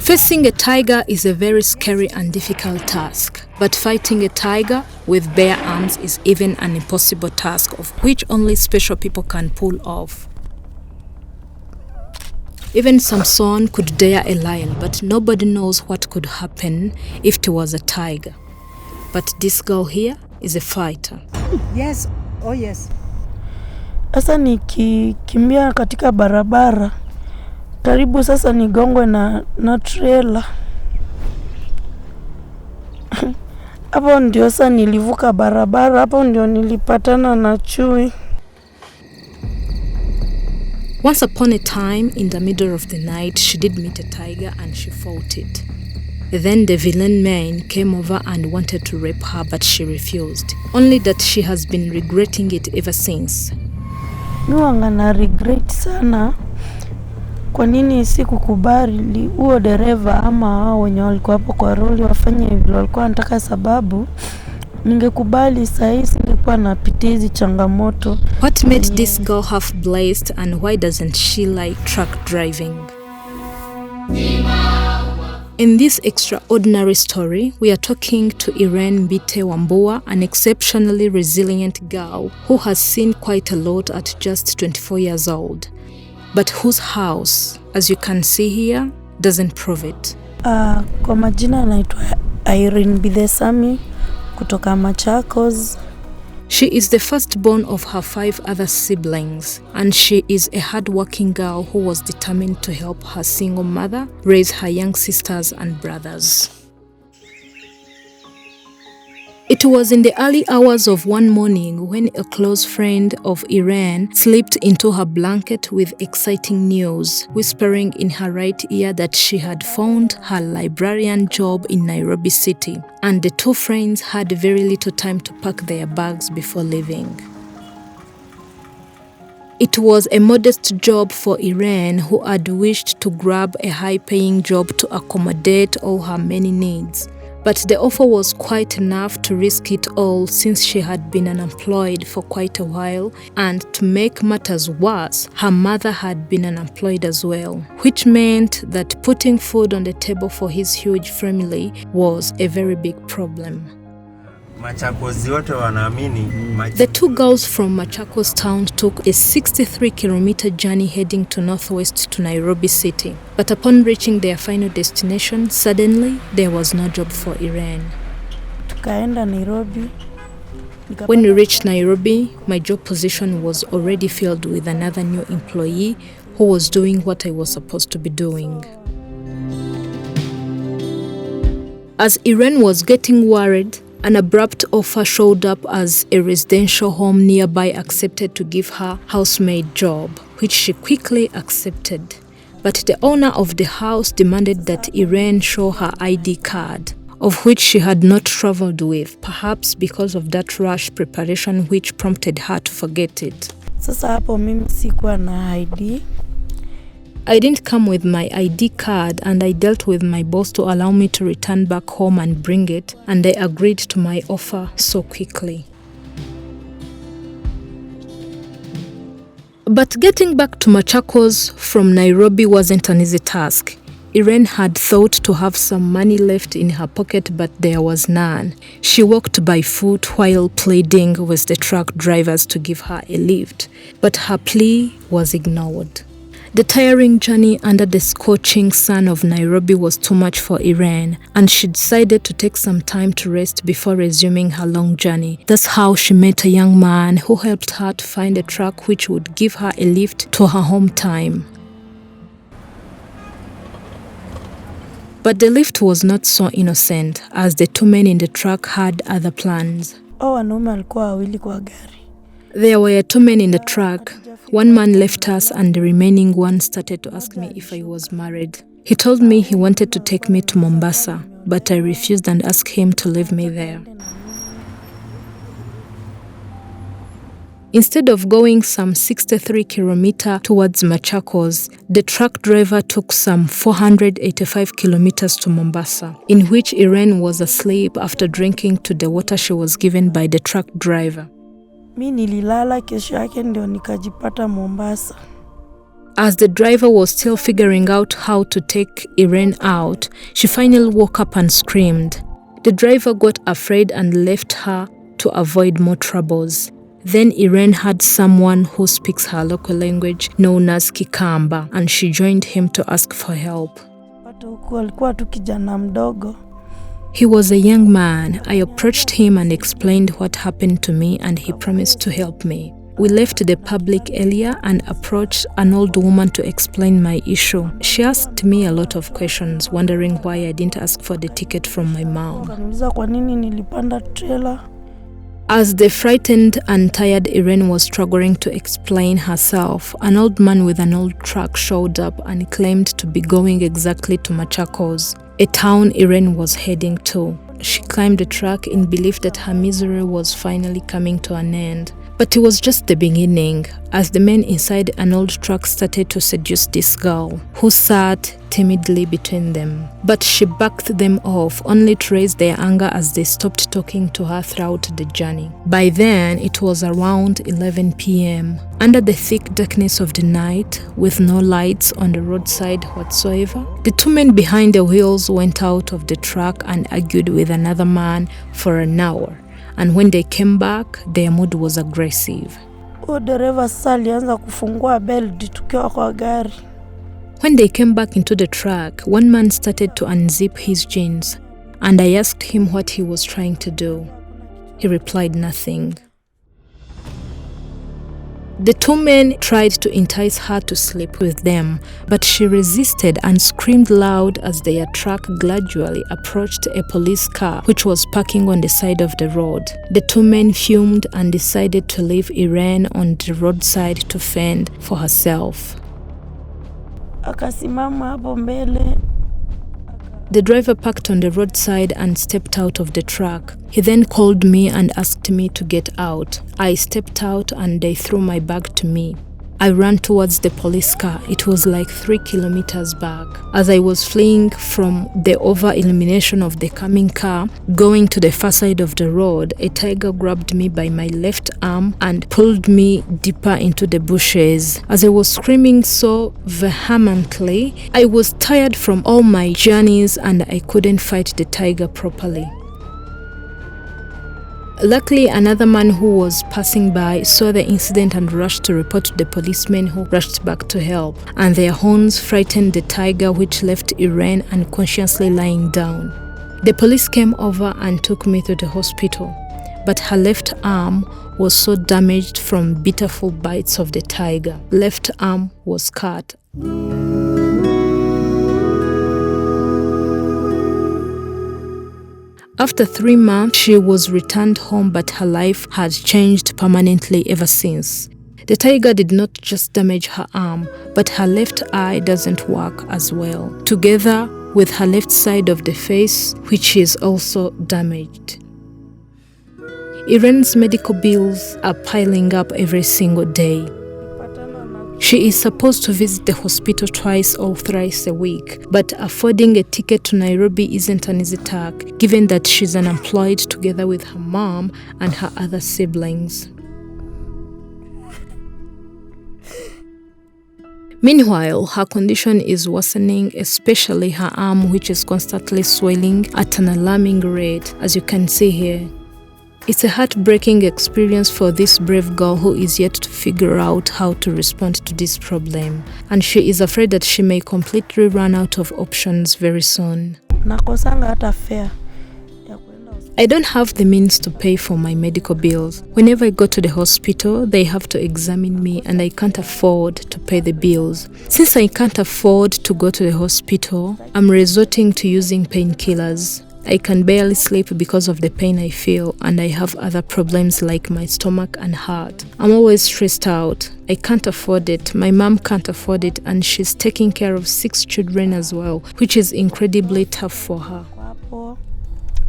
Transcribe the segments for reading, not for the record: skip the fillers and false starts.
Facing a tiger is a very scary and difficult task, but fighting a tiger with bare arms is even an impossible task of which only special people can pull off. Even Samson could dare a lion, but nobody knows what could happen if it was a tiger. But this girl here is a fighter. Yes, oh yes. Sasa nikikimbia katika barabara, karibu sasa nigongwe na trailer. Hapo ndio sasa nilivuka barabara, hapo ndio nilipatana na chui. Once upon a time, in the middle of the night, she did meet a tiger and she fought it. Then the villain man came over and wanted to rape her, but she refused. Only that she has been regretting it ever since. Niwanga na regret sana. Kwa nini sikukubali huo dereva ama hao wenye walikuwa hapo kwa roli wafanye hivyo walikuwa wanataka, sababu ningekubali sahi singekuwa napitia hizi changamoto. What made this girl half blessed, and why doesn't she like truck driving? In this extraordinary story, we are talking to IRENE Mbithe Wambua, an exceptionally resilient girl who has seen quite a lot at just 24 years old, but whose house, as you can see here, doesn't prove it. Kwa majina naitwa IRENE Mbithe kutoka Machakos. She is the firstborn of her 5 other siblings, and she is a hard-working girl who was determined to help her single mother raise her young sisters and brothers. It was in the early hours of one morning when a close friend of IRENE slipped into her blanket with exciting news, whispering in her right ear that she had found her librarian job in Nairobi City, and the 2 friends had very little time to pack their bags before leaving. It was a modest job for IRENE, who had wished to grab a high-paying job to accommodate all her many needs. But the offer was quite enough to risk it all, since she had been unemployed for quite a while, and to make matters worse, her mother had been unemployed as well, which meant that putting food on the table for his huge family was a very big problem. The 2 girls from Machakos town took a 63-kilometer journey heading to northwest to Nairobi City. But upon reaching their final destination, suddenly there was no job for IRENE. Tukaenda Nairobi. When we reached Nairobi, my job position was already filled with another new employee who was doing what I was supposed to be doing. As IRENE was getting worried, an abrupt offer showed up as a residential home nearby accepted to give her housemaid job, which she quickly accepted. But the owner of the house demanded that IRENE show her ID card, of which she had not traveled with, perhaps because of that rush preparation which prompted her to forget it. Sasa hapo mimi sikuwa na ID. I didn't come with my ID card, and I dealt with my boss to allow me to return back home and bring it, and they agreed to my offer so quickly. But getting back to Machakos from Nairobi wasn't an easy task. IRENE had thought to have some money left in her pocket, but there was none. She walked by foot while pleading with the truck drivers to give her a lift, but her plea was ignored. The tiring journey under the scorching sun of Nairobi was too much for IRENE, and she decided to take some time to rest before resuming her long journey. That's how she met a young man who helped her to find a truck which would give her a lift to her home time. But the lift was not so innocent, as the 2 men in the truck had other plans. Wanaume walikuwa wawili kwa gari. There were 2 men in the truck. One man left us, and the remaining one started to ask me if I was married. He told me he wanted to take me to Mombasa, but I refused and asked him to leave me there. Instead of going some 63 kilometers towards Machakos, the truck driver took some 485 kilometers to Mombasa, in which IRENE was asleep after drinking to the water she was given by the truck driver. Mi nililala, kesho yake ndio nikajipata Mombasa. As the driver was still figuring out how to take IRENE out, she finally woke up and screamed. The driver got afraid and left her to avoid more troubles. Then IRENE had someone who speaks her local language known as Kikamba, and she joined him to ask for help. He was a young man. I approached him and explained what happened to me, and he promised to help me. We left the public area and approached an old woman to explain my issue. She asked me a lot of questions, wondering why I didn't ask for the ticket from my mom. As the frightened and tired IRENE was struggling to explain herself, an old man with an old truck showed up and claimed to be going exactly to Machakos, a town IRENE was heading to. She climbed the truck in belief that her misery was finally coming to an end. But it was just the beginning, as the men inside an old truck started to seduce this girl, who sat timidly between them. But she backed them off, only to raise their anger as they stopped talking to her throughout the journey. By then, it was around 11 p.m. Under the thick darkness of the night, with no lights on the roadside whatsoever, the two men behind the wheels went out of the truck and argued with another man for an hour. And when they came back, their mood was aggressive. When they came back into the truck, one man started to unzip his jeans, and I asked him what he was trying to do. He replied nothing. The two men tried to entice her to sleep with them, but she resisted and screamed loud as their truck gradually approached a police car which was parking on the side of the road. The two men fumed and decided to leave IRENE on the roadside to fend for herself. The driver parked on the roadside and stepped out of the truck. He then called me and asked me to get out. I stepped out and they threw my bag to me. I ran towards the police car. It was like 3 kilometers back. As I was fleeing from the over-illumination of the coming car, going to the far side of the road, a tiger grabbed me by my left arm and pulled me deeper into the bushes. As I was screaming so vehemently, I was tired from all my journeys and I couldn't fight the tiger properly. Luckily, another man who was passing by saw the incident and rushed to report to the policemen, who rushed back to help, and their horns frightened the tiger, which left IRENE unconsciously lying down. The police came over and took me to the hospital, but her left arm was so damaged from bitterful bites of the tiger. Left arm was cut. After 3 months, she was returned home, but her life had changed permanently ever since. The tiger did not just damage her arm, but her left eye doesn't work as well, together with her left side of the face, which is also damaged. IRENE's medical bills are piling up every single day. She is supposed to visit the hospital twice or thrice a week, but affording a ticket to Nairobi isn't an easy task, given that she's unemployed together with her mom and her other siblings. Meanwhile, her condition is worsening, especially her arm, which is constantly swelling at an alarming rate, as you can see here. It's a heartbreaking experience for this brave girl who is yet to figure out how to respond to this problem, and she is afraid that she may completely run out of options very soon. I don't have the means to pay for my medical bills. Whenever I go to the hospital, they have to examine me and I can't afford to pay the bills. Since I can't afford to go to the hospital, I'm resorting to using painkillers. I can barely sleep because of the pain I feel, and I have other problems like my stomach and heart. I'm always stressed out. I can't afford it. My mom can't afford it, and she's taking care of 6 children as well, which is incredibly tough for her.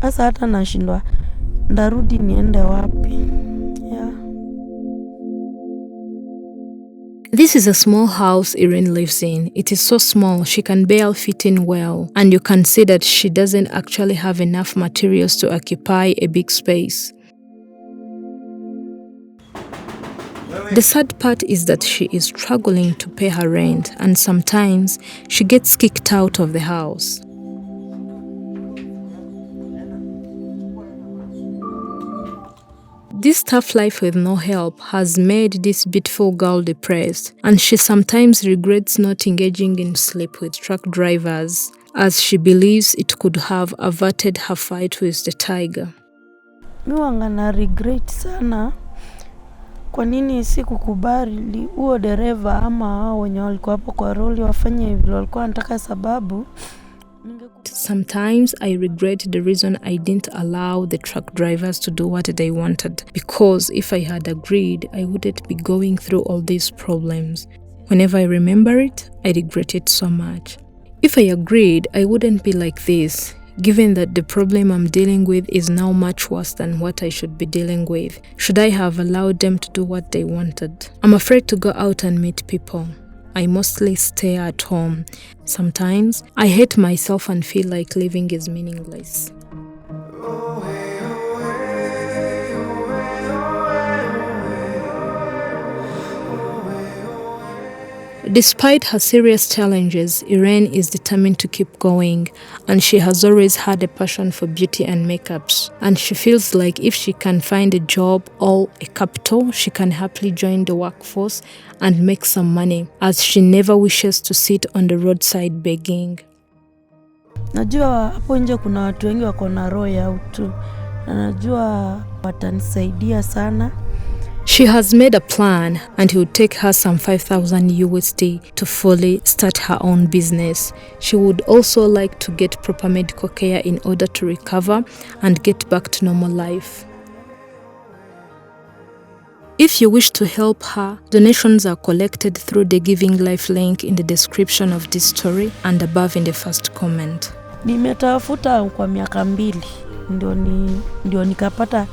Asa hata nashindwa ndarudi niende wapi. Yeah. This is a small house IRENE lives in. It is so small, she can barely fit in well, and you can see that she doesn't actually have enough materials to occupy a big space. The sad part is that she is struggling to pay her rent, and sometimes she gets kicked out of the house. This tough life with no help has made this beautiful girl depressed, and she sometimes regrets not engaging in sleep with truck drivers, as she believes it could have averted her fight with the tiger. Mi wanga na regret sana kwa nini sikukubali huo dereva ama hao wenye walikuwa hapo kwa roli wafanye vile walikuwa wanataka, sababu sometimes I regret the reason I didn't allow the truck drivers to do what they wanted, because if I had agreed, I wouldn't be going through all these problems. Whenever I remember it, I regret it so much. If I agreed, I wouldn't be like this, given that the problem I'm dealing with is now much worse than what I should be dealing with. Should I have allowed them to do what they wanted? I'm afraid to go out and meet people. I mostly stay at home. Sometimes I hate myself and feel like living is meaningless. Despite her serious challenges, IRENE is determined to keep going, and she has always had a passion for beauty and makeups, and she feels like if she can find a job or a capital, she can happily join the workforce and make some money, as she never wishes to sit on the roadside begging. Najua hapo nje kuna watu wengi wako na roho ya utu, na najua watanisaidia sana. She has made a plan, and it would take her some 5,000 USD to fully start her own business. She would also like to get proper medical care in order to recover and get back to normal life. If you wish to help her, donations are collected through the Giving Life link in the description of this story and above in the first comment. Nimetafuta kwa miaka 2 ndio nikapata.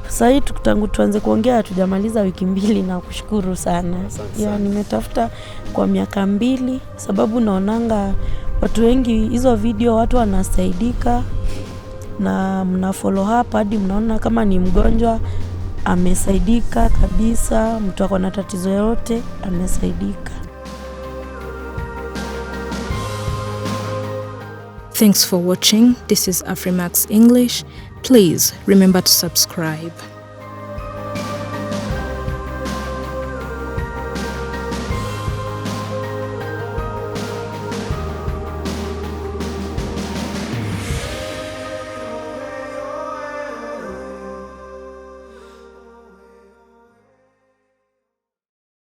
Sasa tangu tuanze kuongea hatujamaliza wiki 2, na kushukuru sana. Nimetafuta kwa miaka 2 sababu naonanga watu wengi hizo video watu wanasaidika na mna follow up hadi mnaona kama ni mgonjwa amesaidika kabisa, mtu ako na tatizo yote amesaidika. Thanks for watching. This is Afrimax English. Please remember to subscribe.